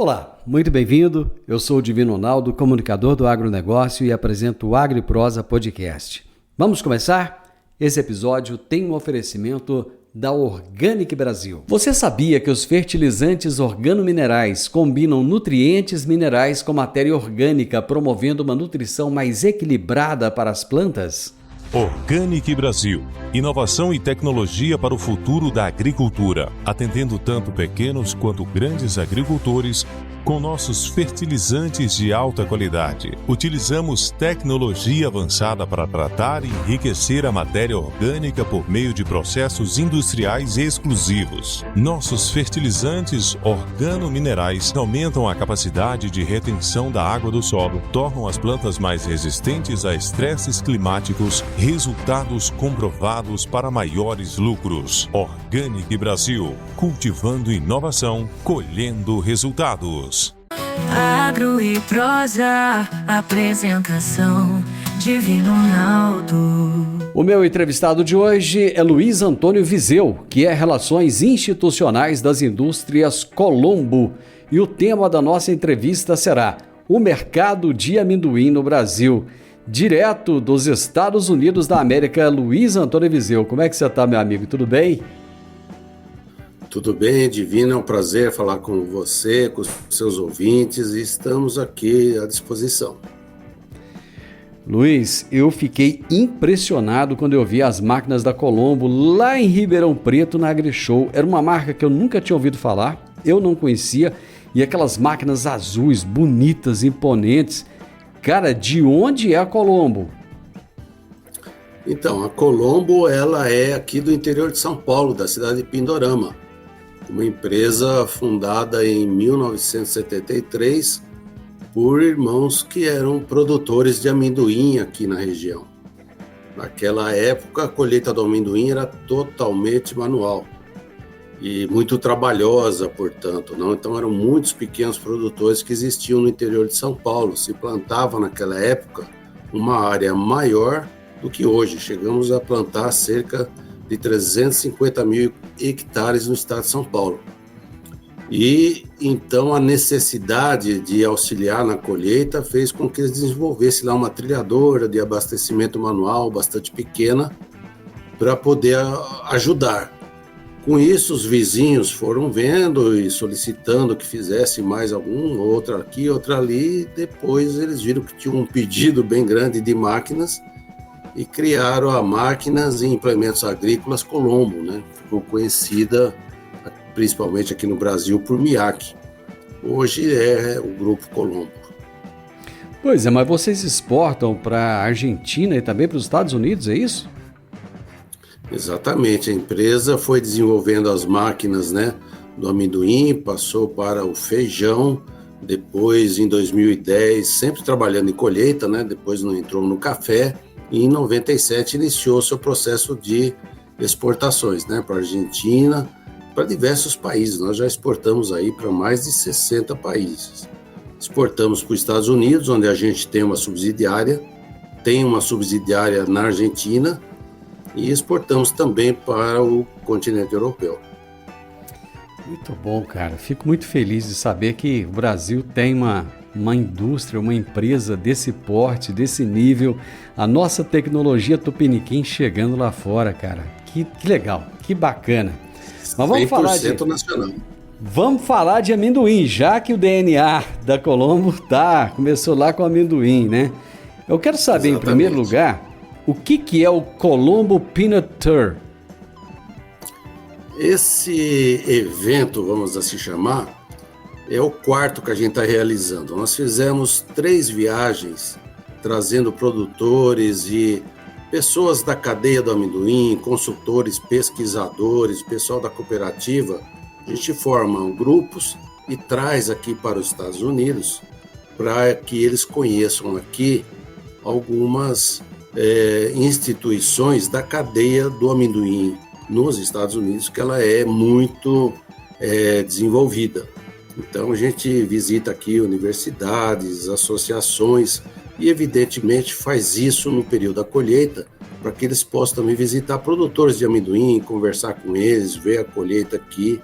Olá, muito bem-vindo. Eu sou o Divino Ronaldo, comunicador do agronegócio e apresento o AgriProsa Podcast. Vamos começar? Esse episódio tem um oferecimento da Organic Brasil. Você sabia que os fertilizantes organominerais combinam nutrientes minerais com matéria orgânica, promovendo uma nutrição mais equilibrada para as plantas? Organic Brasil. Inovação e tecnologia para o futuro da agricultura, atendendo tanto pequenos quanto grandes agricultores com nossos fertilizantes de alta qualidade. Utilizamos tecnologia avançada para tratar e enriquecer a matéria orgânica por meio de processos industriais exclusivos. Nossos fertilizantes organominerais aumentam a capacidade de retenção da água do solo, tornam as plantas mais resistentes a estresses climáticos, resultados comprovados para maiores lucros. Organic Brasil, cultivando inovação, colhendo resultados. Agro e Prosa, apresentação Divino Ronaldo. O meu entrevistado de hoje é Luiz Antônio Viseu, que é Relações Institucionais das Indústrias Colombo. E o tema da nossa entrevista será o mercado de amendoim no Brasil. Direto dos Estados Unidos da América, Luiz Antônio Viseu. Como é que você está, meu amigo? Tudo bem? Tudo bem, Divino, é um prazer falar com você, com os seus ouvintes, e estamos aqui à disposição. Luiz, eu fiquei impressionado quando eu vi as máquinas da Colombo lá em Ribeirão Preto, na AgriShow. Era uma marca que eu nunca tinha ouvido falar, eu não conhecia, e aquelas máquinas azuis, bonitas, imponentes. Cara, de onde é a Colombo? Então, a Colombo, ela é aqui do interior de São Paulo, da cidade de Pindorama. Uma empresa fundada em 1973 por irmãos que eram produtores de amendoim aqui na região. Naquela época, a colheita do amendoim era totalmente manual e muito trabalhosa, portanto, não? Então eram muitos pequenos produtores que existiam no interior de São Paulo. Se plantava naquela época uma área maior do que hoje. Chegamos a plantar cerca de 350 mil hectares no estado de São Paulo. E então a necessidade de auxiliar na colheita fez com que eles desenvolvessem lá uma trilhadora de abastecimento manual bastante pequena para poder ajudar. Com isso, os vizinhos foram vendo e solicitando que fizesse mais algum, outra aqui, outra ali. Depois eles viram que tinha um pedido bem grande de máquinas e criaram a Máquinas e Implementos Agrícolas Colombo, né? Ficou conhecida principalmente aqui no Brasil por MIAC. Hoje é o Grupo Colombo. Pois é, mas vocês exportam para a Argentina e também para os Estados Unidos, é isso? Exatamente, a empresa foi desenvolvendo as máquinas, né, do amendoim, passou para o feijão, depois em 2010, sempre trabalhando em colheita, né, depois não entrou no café, e em 97 iniciou seu processo de exportações, né, para a Argentina, para diversos países. Nós já exportamos aí para mais de 60 países. Exportamos para os Estados Unidos, onde a gente tem uma subsidiária na Argentina, e exportamos também para o continente europeu. Muito bom, cara. Fico muito feliz de saber que o Brasil tem uma indústria, uma empresa desse porte, desse nível. A nossa tecnologia tupiniquim chegando lá fora, cara. Que legal, que bacana. Mas vamos falar nacional. Vamos falar de amendoim, já que o DNA da Colombo começou lá com amendoim, né? Eu quero saber, Exatamente. Em primeiro lugar, o que é o Colombo Peanut Tour? Esse evento, vamos assim chamar, é o quarto que a gente está realizando. Nós fizemos 3 viagens, trazendo produtores e pessoas da cadeia do amendoim, consultores, pesquisadores, pessoal da cooperativa. A gente forma grupos e traz aqui para os Estados Unidos para que eles conheçam aqui algumas instituições da cadeia do amendoim nos Estados Unidos, que ela é muito desenvolvida. Então a gente visita aqui universidades, associações e evidentemente faz isso no período da colheita para que eles possam também visitar produtores de amendoim, conversar com eles, ver a colheita aqui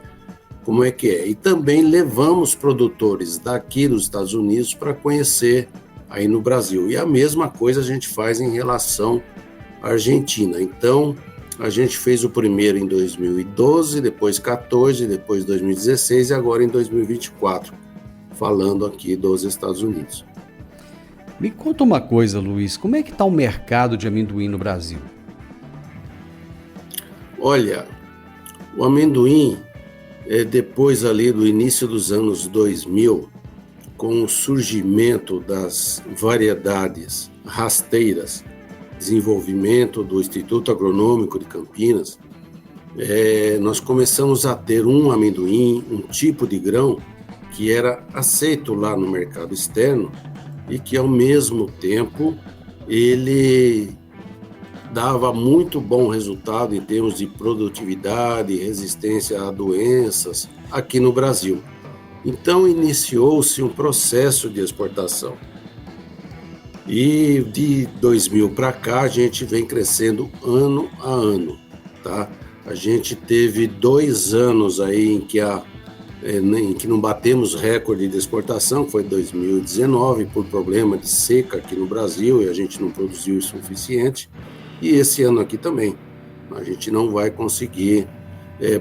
como é que é. E também levamos produtores daqui dos Estados Unidos para conhecer aí no Brasil. E a mesma coisa a gente faz em relação à Argentina. Então, a gente fez o primeiro em 2012, depois 14, depois 2016 e agora em 2024, falando aqui dos Estados Unidos. Me conta uma coisa, Luiz, como é que está o mercado de amendoim no Brasil? Olha, o amendoim, depois ali do início dos anos 2000, com o surgimento das variedades rasteiras, desenvolvimento do Instituto Agronômico de Campinas, nós começamos a ter um amendoim, um tipo de grão que era aceito lá no mercado externo e que ao mesmo tempo ele dava muito bom resultado em termos de produtividade e resistência a doenças aqui no Brasil. Então iniciou-se um processo de exportação. E de 2000 para cá a gente vem crescendo ano a ano, tá? A gente teve 2 anos aí em que não batemos recorde de exportação, foi 2019, por problema de seca aqui no Brasil e a gente não produziu o suficiente. E esse ano aqui também, a gente não vai conseguir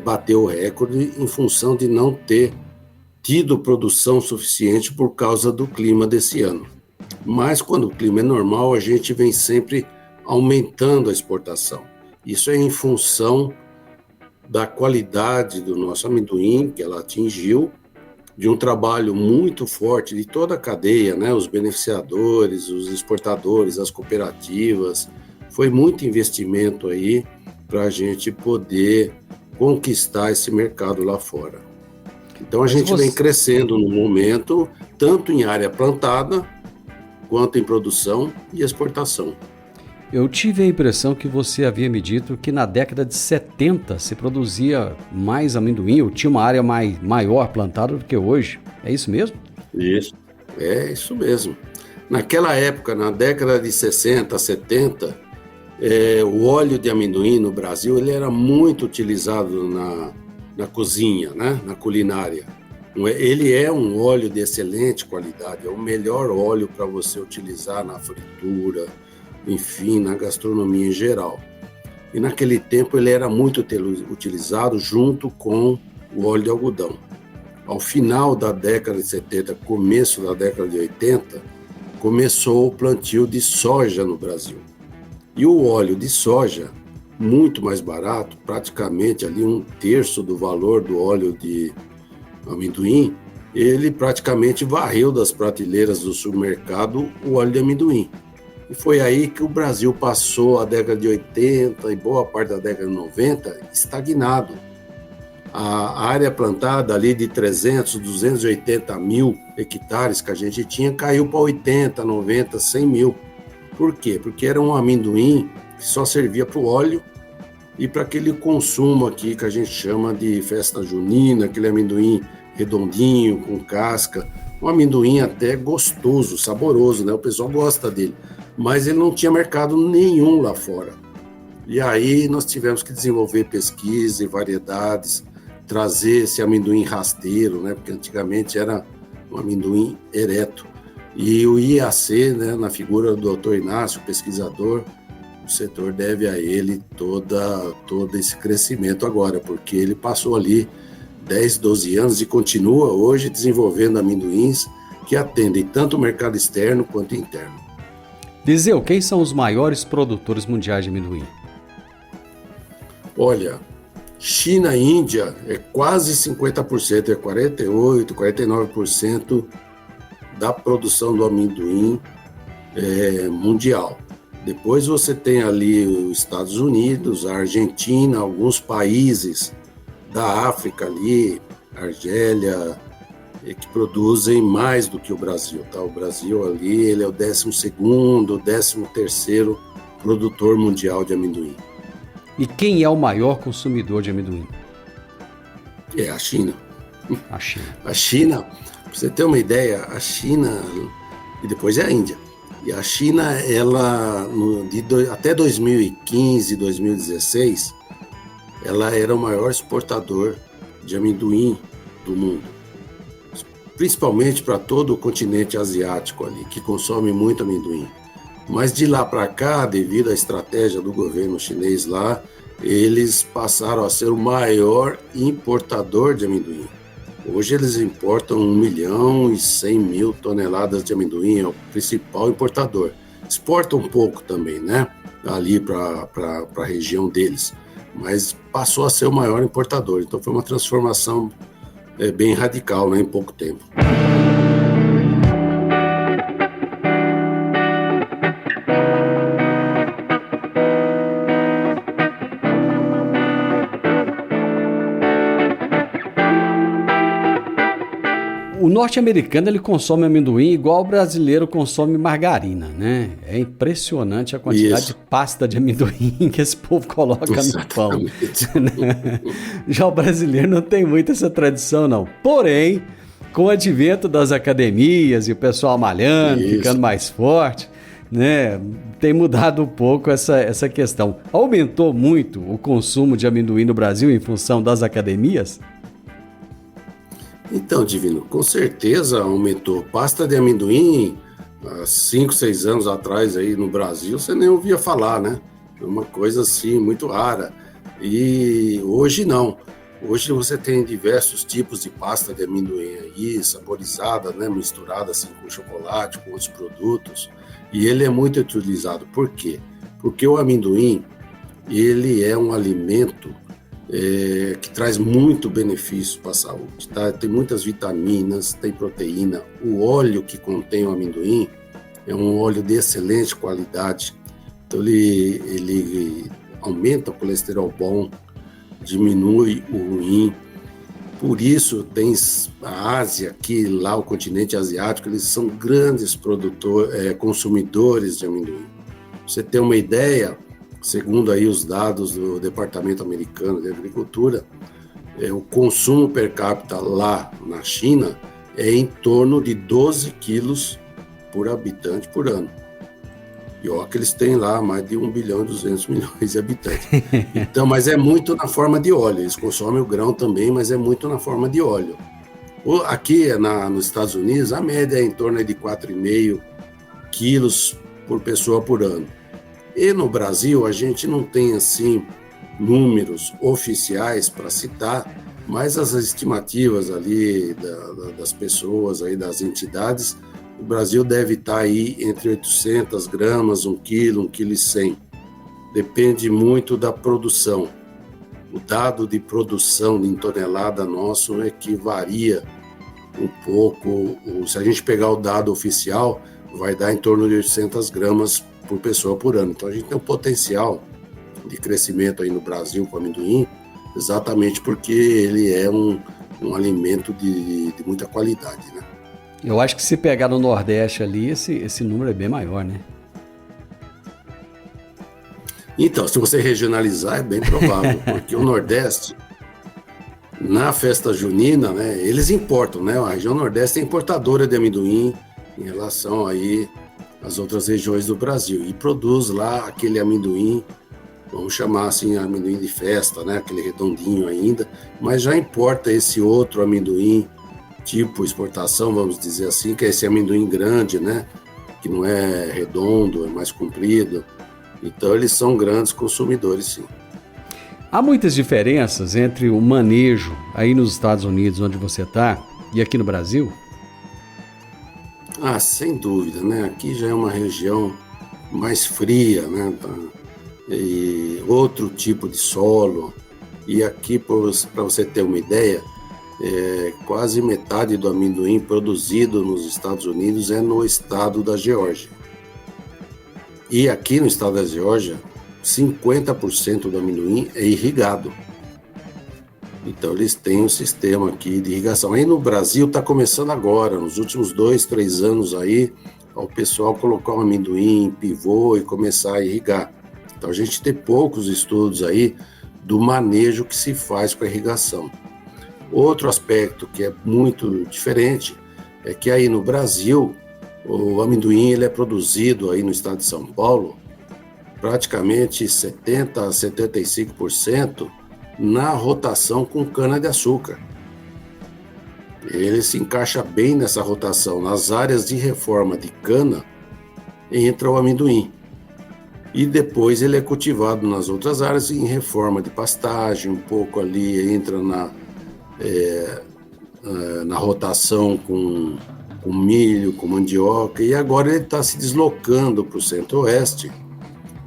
bater o recorde em função de não ter tido produção suficiente por causa do clima desse ano. Mas quando o clima é normal, a gente vem sempre aumentando a exportação. Isso é em função da qualidade do nosso amendoim, que ela atingiu, de um trabalho muito forte de toda a cadeia, né? Os beneficiadores, os exportadores, as cooperativas. Foi muito investimento aí para a gente poder conquistar esse mercado lá fora. Então a gente vem crescendo no momento, tanto em área plantada, quanto em produção e exportação. Eu tive a impressão que você havia me dito que na década de 70 se produzia mais amendoim, ou tinha uma área maior plantada do que hoje. É isso mesmo? Isso, é isso mesmo. Naquela época, na década de 60, 70, o óleo de amendoim no Brasil ele era muito utilizado na cozinha, né? Na culinária. Ele é um óleo de excelente qualidade, é o melhor óleo para você utilizar na fritura, enfim, na gastronomia em geral. E naquele tempo ele era muito utilizado junto com o óleo de algodão. Ao final da década de 70, começo da década de 80, começou o plantio de soja no Brasil. E o óleo de soja, muito mais barato, praticamente ali 1/3 do valor do óleo de amendoim, ele praticamente varreu das prateleiras do supermercado o óleo de amendoim. E foi aí que o Brasil passou a década de 80 e boa parte da década de 90 estagnado. A área plantada ali de 300, 280 mil hectares que a gente tinha caiu para 80, 90, 100 mil. Por quê? Porque era um amendoim que só servia para o óleo e para aquele consumo aqui que a gente chama de festa junina, aquele amendoim redondinho, com casca, um amendoim até gostoso, saboroso, né? O pessoal gosta dele, mas ele não tinha mercado nenhum lá fora. E aí nós tivemos que desenvolver pesquisa e variedades, trazer esse amendoim rasteiro, né? Porque antigamente era um amendoim ereto. E o IAC, né, na figura do Dr. Inácio, pesquisador, o setor deve a ele todo esse crescimento agora, porque ele passou ali 10, 12 anos e continua hoje desenvolvendo amendoins que atendem tanto o mercado externo quanto interno. Liseu, quem são os maiores produtores mundiais de amendoim? Olha, China e Índia é quase 50%, é 48%, 49% da produção do amendoim mundial. Depois você tem ali os Estados Unidos, a Argentina, alguns países da África ali, Argélia, que produzem mais do que o Brasil, tá? O Brasil ali, ele é o 12º, 13º produtor mundial de amendoim. E quem é o maior consumidor de amendoim? É a China. A China. A China, para você ter uma ideia, a China, e depois é a Índia. E a China, ela, até 2015, 2016, ela era o maior exportador de amendoim do mundo, principalmente para todo o continente asiático ali, que consome muito amendoim. Mas de lá para cá, devido à estratégia do governo chinês lá, eles passaram a ser o maior importador de amendoim. Hoje eles importam 1.100.000 toneladas de amendoim, é o principal importador. Exportam um pouco também, né? Ali para a região deles, mas passou a ser o maior importador. Então foi uma transformação bem radical, né, em pouco tempo. O norte-americano ele consome amendoim igual o brasileiro consome margarina, né? É impressionante a quantidade de pasta de amendoim que esse povo coloca no pão. Já o brasileiro não tem muito essa tradição, não. Porém, com o advento das academias e o pessoal malhando, ficando mais forte, né? Tem mudado um pouco essa questão. Aumentou muito o consumo de amendoim no Brasil em função das academias? Então, Divino, com certeza aumentou. Pasta de amendoim, há 5, 6 anos atrás aí no Brasil, você nem ouvia falar, né? É uma coisa assim, muito rara. E hoje não. Hoje você tem diversos tipos de pasta de amendoim aí, saborizada, né? Misturada assim com chocolate, com outros produtos. E ele é muito utilizado. Por quê? Porque o amendoim, ele é um alimento que traz muito benefício para a saúde, tá? Tem muitas vitaminas, tem proteína. O óleo que contém o amendoim é um óleo de excelente qualidade, então ele aumenta o colesterol bom, diminui o ruim. Por isso tem a Ásia, aqui lá o continente asiático, eles são grandes consumidores de amendoim. Pra você ter uma ideia, segundo aí os dados do Departamento Americano de Agricultura, o consumo per capita lá na China é em torno de 12 quilos por habitante por ano. E ó, que eles têm lá mais de 1 bilhão e 200 milhões de habitantes. Então, mas é muito na forma de óleo. Eles consomem o grão também, mas é muito na forma de óleo. Aqui nos Estados Unidos, a média é em torno de 4,5 quilos por pessoa por ano. E no Brasil, a gente não tem, assim, números oficiais para citar, mas as estimativas ali das pessoas, aí, das entidades, o Brasil deve estar aí entre 800 gramas, 1 quilo, 1,1 kg. Depende muito da produção. O dado de produção em tonelada nosso é que varia um pouco. Se a gente pegar o dado oficial, vai dar em torno de 800 gramas por pessoa por ano. Então a gente tem um potencial de crescimento aí no Brasil com o amendoim, exatamente porque ele é um alimento de muita qualidade, né? Eu acho que se pegar no Nordeste ali, esse número é bem maior, né? Então, se você regionalizar, é bem provável, porque o Nordeste, na festa junina, né, eles importam, né? A região Nordeste é importadora de amendoim em relação aí às outras regiões do Brasil, e produz lá aquele amendoim, vamos chamar assim, amendoim de festa, né? Aquele redondinho ainda, mas já importa esse outro amendoim, tipo exportação, vamos dizer assim, que é esse amendoim grande, né? Que não é redondo, é mais comprido. Então eles são grandes consumidores, sim. Há muitas diferenças entre o manejo aí nos Estados Unidos, onde você está, e aqui no Brasil? Ah, sem dúvida, né? Aqui já é uma região mais fria, né? E outro tipo de solo. E aqui, para você ter uma ideia, quase metade do amendoim produzido nos Estados Unidos é no estado da Geórgia. E aqui no estado da Geórgia, 50% do amendoim é irrigado. Então eles têm um sistema aqui de irrigação. Aí no Brasil está começando agora, nos últimos 2, 3 anos aí, o pessoal colocar o amendoim em pivô e começar a irrigar. Então a gente tem poucos estudos aí do manejo que se faz com a irrigação. Outro aspecto que é muito diferente é que aí no Brasil o amendoim ele é produzido aí no estado de São Paulo praticamente 70% a 75% na rotação com cana-de-açúcar. Ele se encaixa bem nessa rotação. Nas áreas de reforma de cana, entra o amendoim. E depois ele é cultivado nas outras áreas em reforma de pastagem, um pouco ali entra na rotação com milho, com mandioca, e agora ele está se deslocando para o centro-oeste,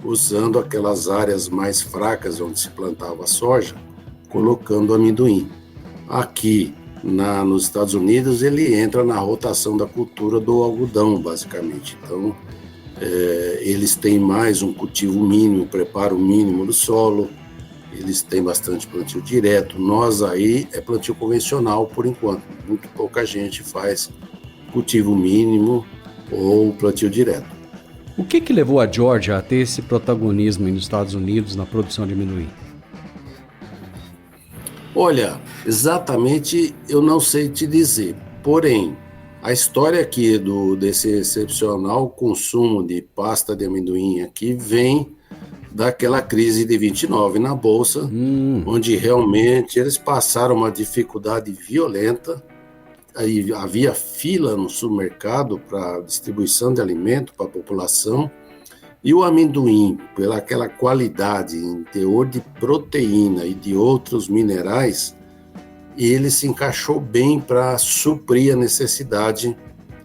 usando aquelas áreas mais fracas onde se plantava soja, colocando amendoim. Aqui nos Estados Unidos ele entra na rotação da cultura do algodão, basicamente. Então, eles têm mais um cultivo mínimo, preparo mínimo do solo, eles têm bastante plantio direto. Nós aí é plantio convencional por enquanto, muito pouca gente faz cultivo mínimo ou plantio direto. O que levou a Geórgia a ter esse protagonismo nos Estados Unidos na produção de amendoim? Olha, exatamente eu não sei te dizer, porém, a história aqui desse excepcional consumo de pasta de amendoim aqui vem daquela crise de 29 na Bolsa, onde realmente eles passaram uma dificuldade violenta. Aí havia fila no supermercado para distribuição de alimento para a população, e o amendoim, pela aquela qualidade em teor de proteína e de outros minerais, ele se encaixou bem para suprir a necessidade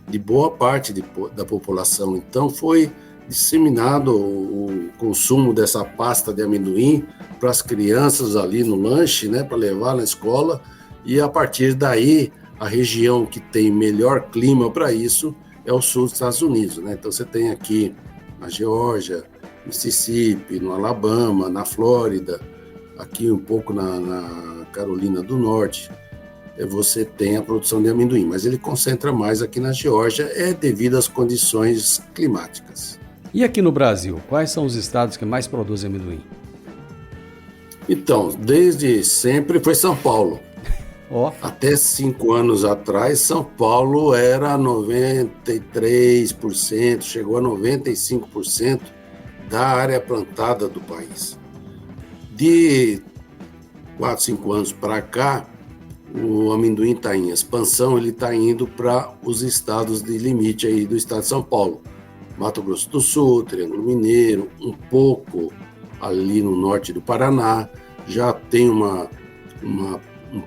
de boa parte da população. Então foi disseminado o consumo dessa pasta de amendoim para as crianças ali no lanche, né, para levar na escola, e a partir daí a região que tem melhor clima para isso é o sul dos Estados Unidos, né? Então você tem aqui na Geórgia, Mississippi, no Alabama, na Flórida, aqui um pouco na Carolina do Norte, você tem a produção de amendoim, mas ele concentra mais aqui na Geórgia, devido às condições climáticas. E aqui no Brasil, quais são os estados que mais produzem amendoim? Então, desde sempre foi São Paulo. Até 5 anos atrás, São Paulo era 93%, chegou a 95% da área plantada do país. De 4, 5 anos para cá, o amendoim está em expansão, ele está indo para os estados de limite aí do estado de São Paulo. Mato Grosso do Sul, Triângulo Mineiro, um pouco ali no norte do Paraná, já tem um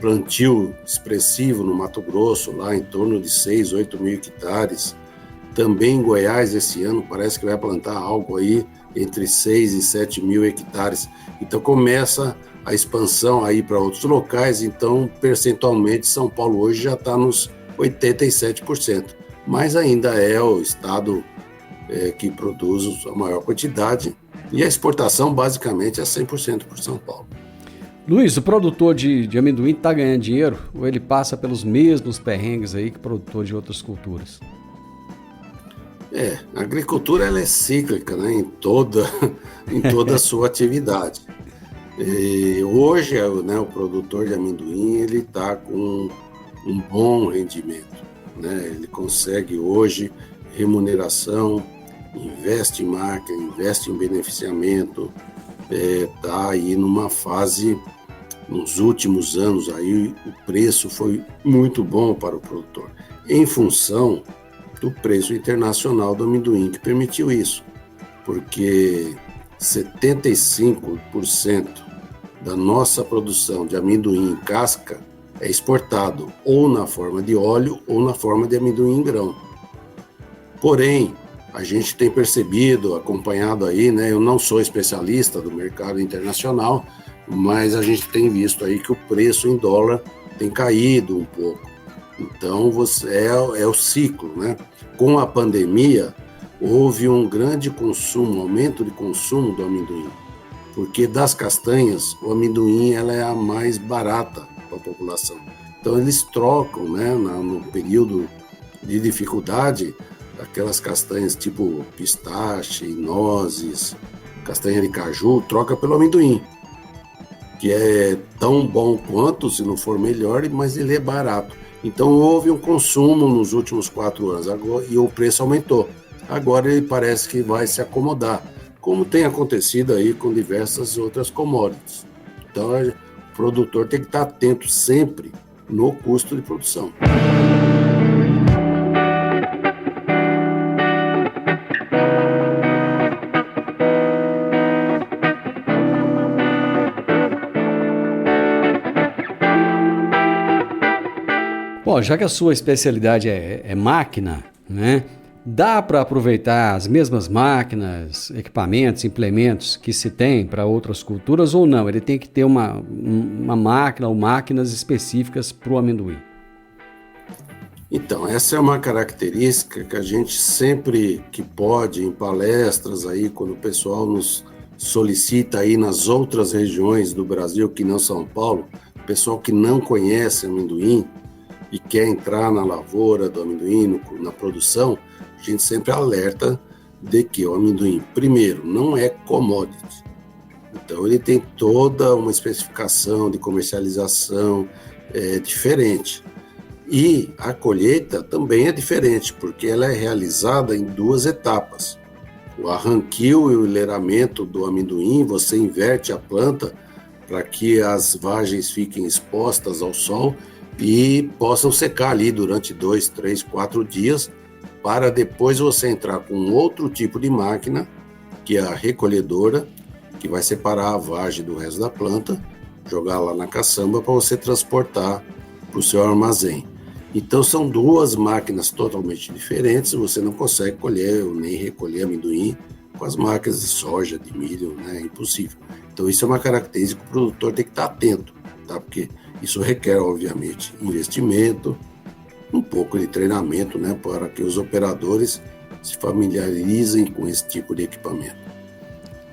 plantio expressivo no Mato Grosso, lá em torno de 6, 8 mil hectares. Também em Goiás, esse ano, parece que vai plantar algo aí entre 6 e 7 mil hectares. Então começa a expansão aí para outros locais, então percentualmente São Paulo hoje já está nos 87%, mas ainda é o estado que produz a maior quantidade, e a exportação basicamente é 100% por São Paulo. Luiz, o produtor de amendoim está ganhando dinheiro ou ele passa pelos mesmos perrengues aí que o produtor de outras culturas? A agricultura ela é cíclica, né, em toda a sua atividade. E hoje, né, o produtor de amendoim ele está com um bom rendimento, né? Ele consegue hoje remuneração, investe em marca, investe em beneficiamento, está aí numa fase. Nos últimos anos aí o preço foi muito bom para o produtor, em função do preço internacional do amendoim que permitiu isso, porque 75% da nossa produção de amendoim em casca é exportado ou na forma de óleo ou na forma de amendoim em grão. Porém, a gente tem percebido, acompanhado aí, né? Eu não sou especialista do mercado internacional, mas a gente tem visto aí que o preço em dólar tem caído um pouco. Então, é o ciclo, né? Com a pandemia, houve um grande consumo, aumento de consumo do amendoim, porque das castanhas, o amendoim ela é a mais barata para a população. Então, eles trocam, né, no período de dificuldade, aquelas castanhas tipo pistache, nozes, castanha de caju, troca pelo amendoim, que é tão bom quanto, se não for melhor, mas ele é barato. Então houve um consumo nos últimos 4 anos e o preço aumentou. Agora ele parece que vai se acomodar, como tem acontecido aí com diversas outras commodities. Então o produtor tem que estar atento sempre no custo de produção. Bom, já que a sua especialidade é máquina, né? Dá para aproveitar as mesmas máquinas, equipamentos, implementos que se tem para outras culturas ou não? Ele tem que ter uma máquina ou máquinas específicas para o amendoim? Então, essa é uma característica que a gente sempre que pode, em palestras aí, quando o pessoal nos solicita aí nas outras regiões do Brasil que não São Paulo, pessoal que não conhece amendoim e quer entrar na lavoura do amendoim, na produção, a gente sempre alerta de que o amendoim, primeiro, não é commodity. Então, ele tem toda uma especificação de comercialização diferente. E a colheita também é diferente, porque ela é realizada em 2 etapas. O arranquio e o enleiramento do amendoim, você inverte a planta para que as vagens fiquem expostas ao sol e possam secar ali durante 2, 3, 4 dias, para depois você entrar com outro tipo de máquina, que é a recolhedora, que vai separar a vagem do resto da planta, jogar lá na caçamba para você transportar para o seu armazém. Então são 2 máquinas totalmente diferentes, você não consegue colher ou nem recolher amendoim com as máquinas de soja, de milho, né? É impossível. Então isso é uma característica que o produtor tem que estar atento, tá? Porque isso requer, obviamente, investimento, um pouco de treinamento, né? Para que os operadores se familiarizem com esse tipo de equipamento.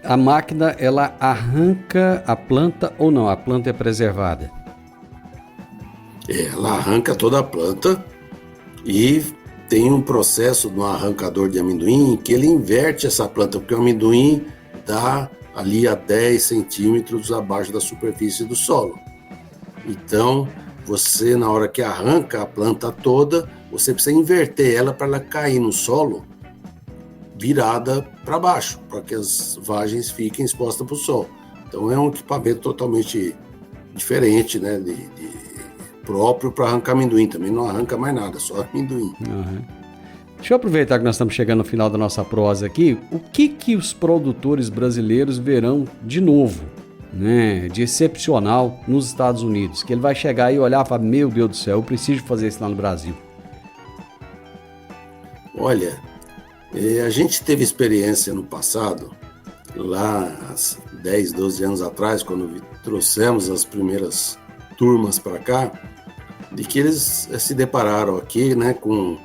A máquina, ela arranca a planta ou não? A planta é preservada? Ela arranca toda a planta e tem um processo no arrancador de amendoim que ele inverte essa planta, porque o amendoim dá ali a 10 centímetros abaixo da superfície do solo. Então, você, na hora que arranca a planta toda, você precisa inverter ela para ela cair no solo virada para baixo, para que as vagens fiquem expostas para o sol. Então, é um equipamento totalmente diferente, né, próprio para arrancar amendoim. Também não arranca mais nada, só amendoim. Uhum. Deixa eu aproveitar que nós estamos chegando no final da nossa prosa aqui. O que os produtores brasileiros verão de novo, né, de excepcional nos Estados Unidos? Que ele vai chegar e olhar e falar, meu Deus do céu, eu preciso fazer isso lá no Brasil. Olha, a gente teve experiência no passado, lá há 10, 12 anos atrás, quando trouxemos as primeiras turmas para cá, de que eles se depararam aqui, né, com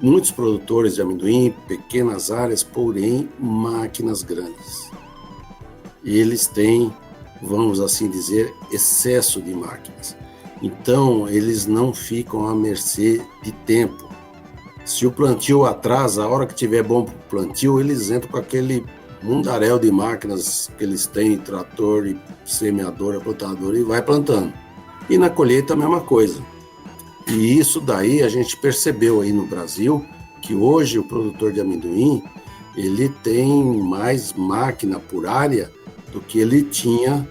muitos produtores de amendoim, pequenas áreas, porém máquinas grandes. E eles têm, vamos assim dizer, excesso de máquinas. Então, eles não ficam à mercê de tempo. Se o plantio atrasa, a hora que tiver bom para o plantio, eles entram com aquele mundaréu de máquinas que eles têm, trator, e semeadora, plantadora, e vai plantando. E na colheita a mesma coisa. E isso daí a gente percebeu aí no Brasil, que hoje o produtor de amendoim, ele tem mais máquina por área do que ele tinha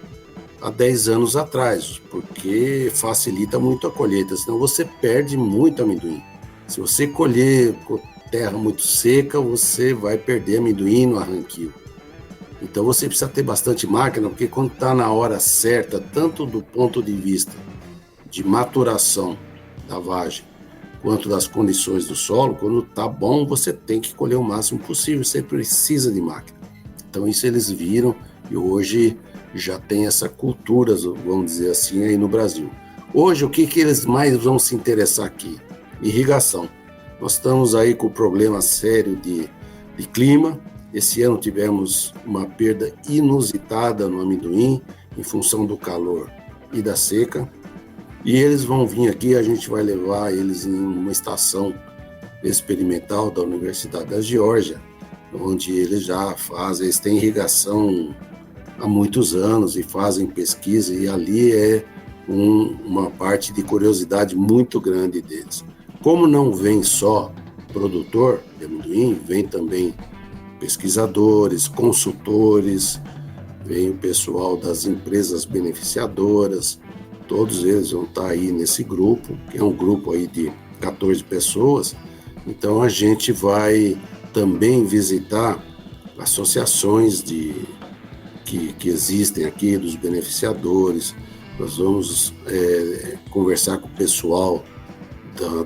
há 10 anos atrás, porque facilita muito a colheita, senão você perde muito amendoim. Se você colher com terra muito seca, você vai perder amendoim no arranquio. Então você precisa ter bastante máquina, porque quando está na hora certa, tanto do ponto de vista de maturação da vagem, quanto das condições do solo, quando está bom, você tem que colher o máximo possível, você precisa de máquina. Então isso eles viram e hoje já tem essa cultura, vamos dizer assim, aí no Brasil. Hoje o que eles mais vão se interessar aqui? Irrigação. Nós estamos aí com o problema sério de clima. Esse ano tivemos uma perda inusitada no amendoim em função do calor e da seca. E eles vão vir aqui, a gente vai levar eles em uma estação experimental da Universidade da Geórgia, onde eles já fazem, eles têm irrigação há muitos anos e fazem pesquisa, e ali é uma parte de curiosidade muito grande deles. Como não vem só produtor de amendoim, vem também pesquisadores, consultores, vem o pessoal das empresas beneficiadoras, todos eles vão estar aí nesse grupo, que é um grupo aí de 14 pessoas. Então a gente vai também visitar associações que existem aqui, dos beneficiadores. Nós vamos conversar com o pessoal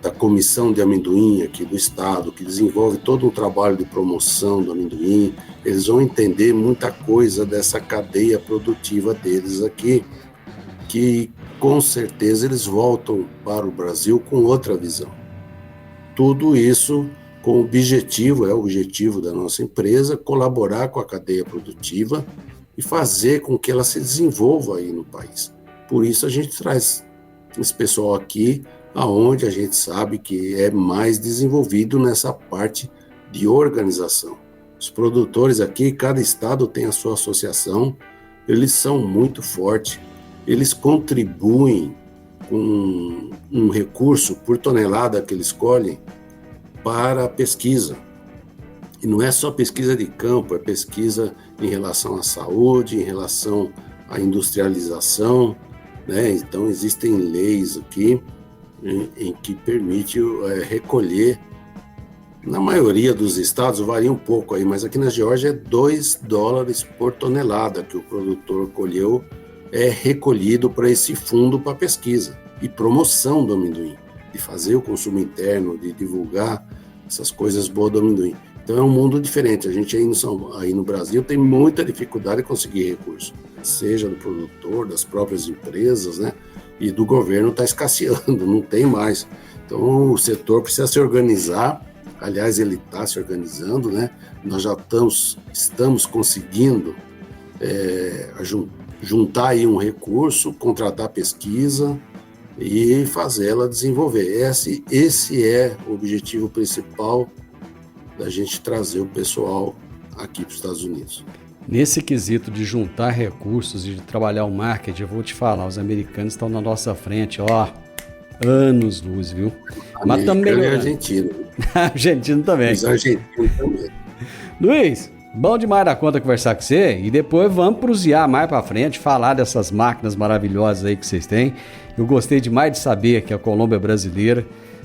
da Comissão de Amendoim aqui do Estado, que desenvolve todo um trabalho de promoção do amendoim. Eles vão entender muita coisa dessa cadeia produtiva deles aqui, que com certeza eles voltam para o Brasil com outra visão. Tudo isso com o objetivo, é o objetivo da nossa empresa, colaborar com a cadeia produtiva e fazer com que ela se desenvolva aí no país. Por isso a gente traz esse pessoal aqui, aonde a gente sabe que é mais desenvolvido nessa parte de organização. Os produtores aqui, cada estado tem a sua associação, eles são muito fortes, eles contribuem com um recurso por tonelada que eles colhem para a pesquisa. E não é só pesquisa de campo, é pesquisa em relação à saúde, em relação à industrialização, né? Então existem leis aqui em que permite recolher, na maioria dos estados, varia um pouco aí, mas aqui na Geórgia é $2 por tonelada que o produtor colheu, é recolhido para esse fundo para pesquisa e promoção do amendoim, de fazer o consumo interno, de divulgar essas coisas boas do amendoim. Então é um mundo diferente. A gente aí no Brasil tem muita dificuldade de conseguir recurso, seja do produtor, das próprias empresas, né? E do governo está escasseando, não tem mais. Então o setor precisa se organizar, aliás ele está se organizando, né? Nós já estamos conseguindo juntar aí um recurso, contratar pesquisa e fazê-la desenvolver. Esse é o objetivo principal da gente trazer o pessoal aqui para os Estados Unidos. Nesse quesito de juntar recursos e de trabalhar o marketing, eu vou te falar, os americanos estão na nossa frente, anos luz, viu? Mas também é argentino. Argentino também. Os argentinos também. Luiz, bom demais da conta conversar com você e depois vamos prosear mais para frente, falar dessas máquinas maravilhosas aí que vocês têm. Eu gostei demais de saber que a Colombo é brasileira,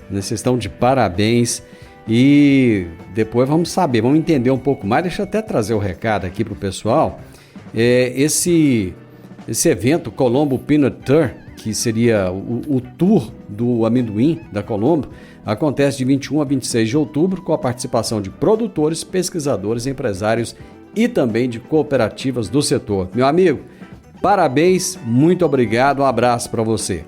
vocês estão de parabéns. E depois vamos entender um pouco mais. Deixa eu até trazer o recado aqui para o pessoal. Esse evento Colombo Peanut Tour, que seria o tour do amendoim da Colombo, acontece de 21 a 26 de outubro com a participação de produtores, pesquisadores, empresários e também de cooperativas do setor. Meu amigo, parabéns, muito obrigado, um abraço para você.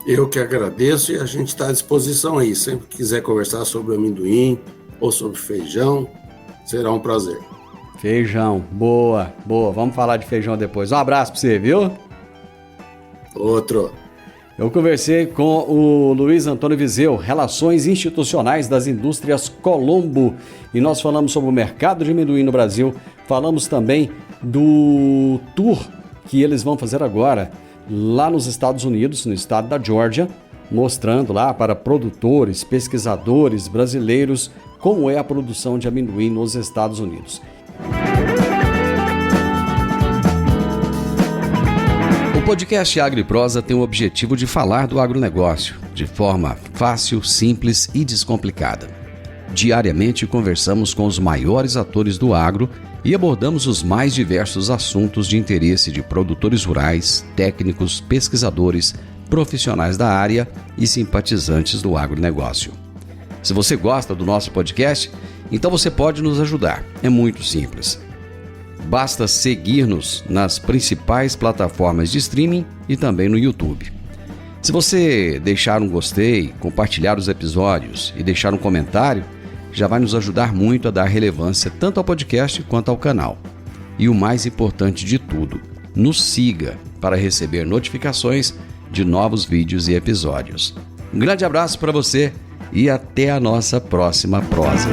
Eu que agradeço e a gente está à disposição aí. Sempre que quiser conversar sobre amendoim ou sobre feijão, será um prazer. Feijão, boa. Vamos falar de feijão depois. Um abraço para você, viu? Outro. Eu conversei com o Luiz Antônio Viseu, Relações Institucionais das Indústrias Colombo. E nós falamos sobre o mercado de amendoim no Brasil. Falamos também do tour que eles vão fazer agora lá nos Estados Unidos, no estado da Geórgia, mostrando lá para produtores, pesquisadores brasileiros como é a produção de amendoim nos Estados Unidos. O podcast Agro e Prosa tem o objetivo de falar do agronegócio de forma fácil, simples e descomplicada. Diariamente conversamos com os maiores atores do agro e abordamos os mais diversos assuntos de interesse de produtores rurais, técnicos, pesquisadores, profissionais da área e simpatizantes do agronegócio. Se você gosta do nosso podcast, então você pode nos ajudar. É muito simples. Basta seguir-nos nas principais plataformas de streaming e também no YouTube. Se você deixar um gostei, compartilhar os episódios e deixar um comentário, já vai nos ajudar muito a dar relevância tanto ao podcast quanto ao canal. E o mais importante de tudo, nos siga para receber notificações de novos vídeos e episódios. Um grande abraço para você e até a nossa próxima prosa.